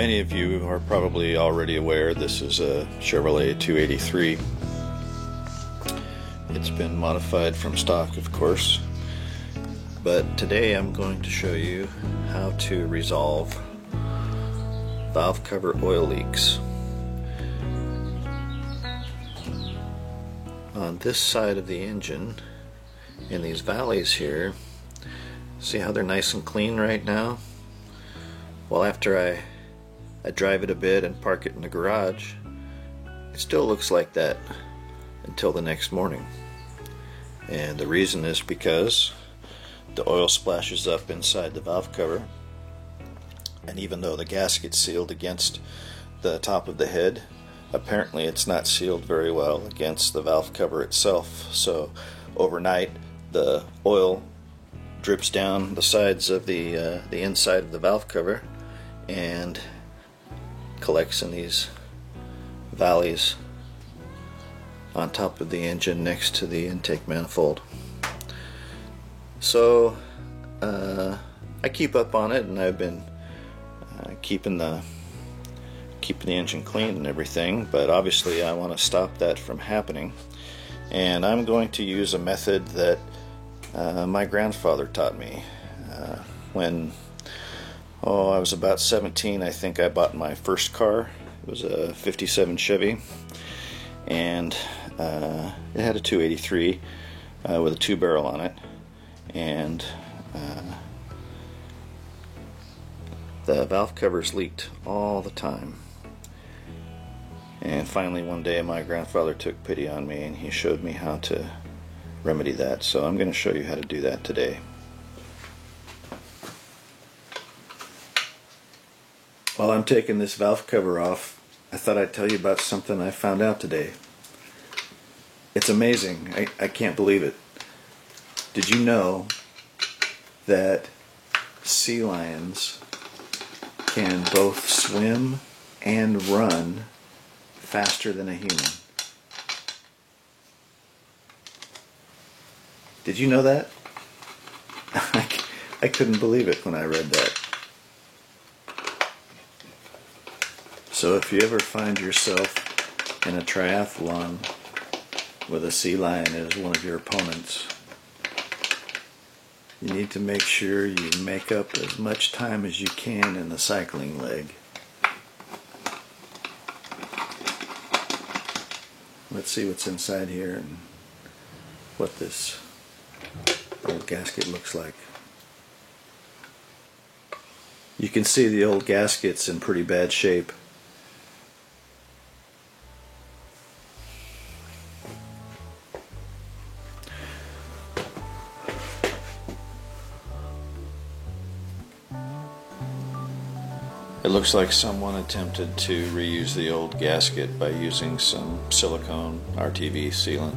Many of you are probably already aware this is a Chevrolet 283. It's been modified from stock, of course, but today I'm going to show you how to resolve valve cover oil leaks. On this side of the engine, in these valleys here, see how they're nice and clean right now? Well, after I drive it a bit and park it in the garage, it still looks like that until the next morning. And the reason is because the oil splashes up inside the valve cover, and even though the gasket's sealed against the top of the head, apparently it's not sealed very well against the valve cover itself. So overnight the oil drips down the sides of the inside of the valve cover and collects in these valleys on top of the engine next to the intake manifold. So I keep up on it, and I've been keeping the engine clean and everything, but obviously I want to stop that from happening, and I'm going to use a method that my grandfather taught me when I was about 17. I think I bought my first car. It was a 57 Chevy, and it had a 283 with a 2-barrel on it, and the valve covers leaked all the time. And finally one day my grandfather took pity on me and he showed me how to remedy that. So I'm going to show you how to do that today. While I'm taking this valve cover off, I thought I'd tell you about something I found out today. It's amazing. I can't believe it. Did you know that sea lions can both swim and run faster than a human? Did you know that? I couldn't believe it when I read that. So if you ever find yourself in a triathlon with a sea lion as one of your opponents, you need to make sure you make up as much time as you can in the cycling leg. Let's see what's inside here and what this old gasket looks like. You can see the old gasket's in pretty bad shape. It looks like someone attempted to reuse the old gasket by using some silicone RTV sealant.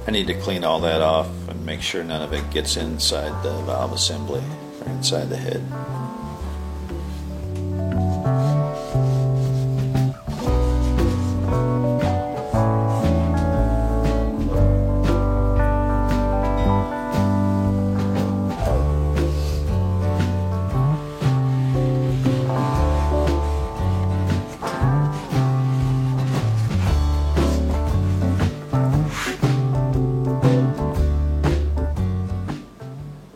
I need to clean all that off and make sure none of it gets inside the valve assembly or inside the head.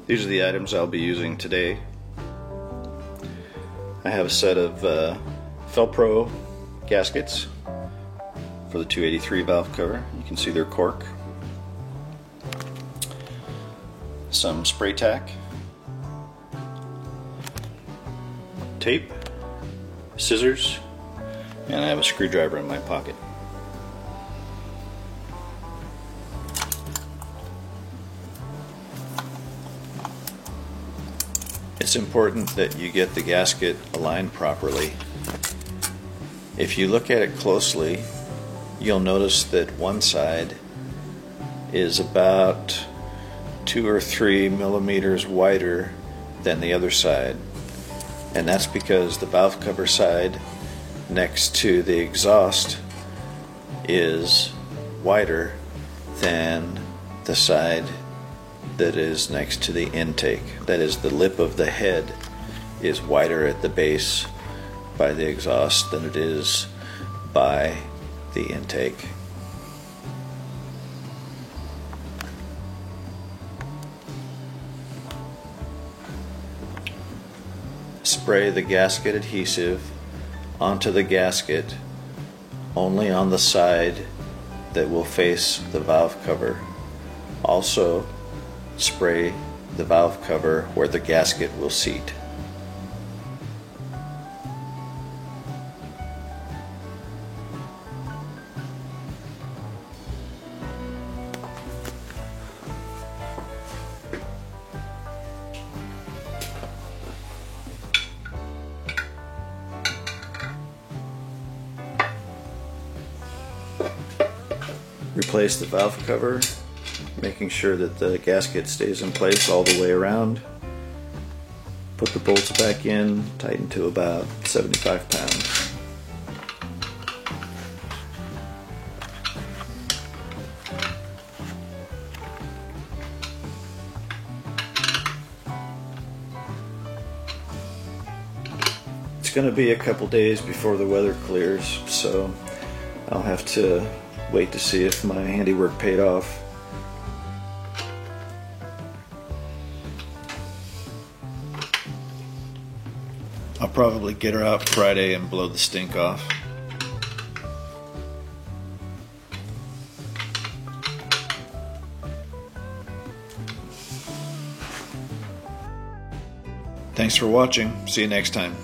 These are the items I'll be using today. I have a set of Fel-Pro gaskets for the 283 valve cover. You can see their cork. Some spray tack, tape, scissors, and I have a screwdriver in my pocket. It's important that you get the gasket aligned properly. If you look at it closely, you'll notice that one side is about 2 or 3 millimeters wider than the other side, and that's because the valve cover side next to the exhaust is wider than the side that is next to the intake. That is, the lip of the head is wider at the base by the exhaust than it is by the intake. Spray the gasket adhesive onto the gasket only on the side that will face the valve cover. Also, spray the valve cover where the gasket will seat. Replace the valve cover, making sure that the gasket stays in place all the way around. Put the bolts back in, tighten to about 75 pounds. It's going to be a couple days before the weather clears, so I'll have to wait to see if my handiwork paid off. I'll probably get her out Friday and blow the stink off. Thanks for watching. See you next time.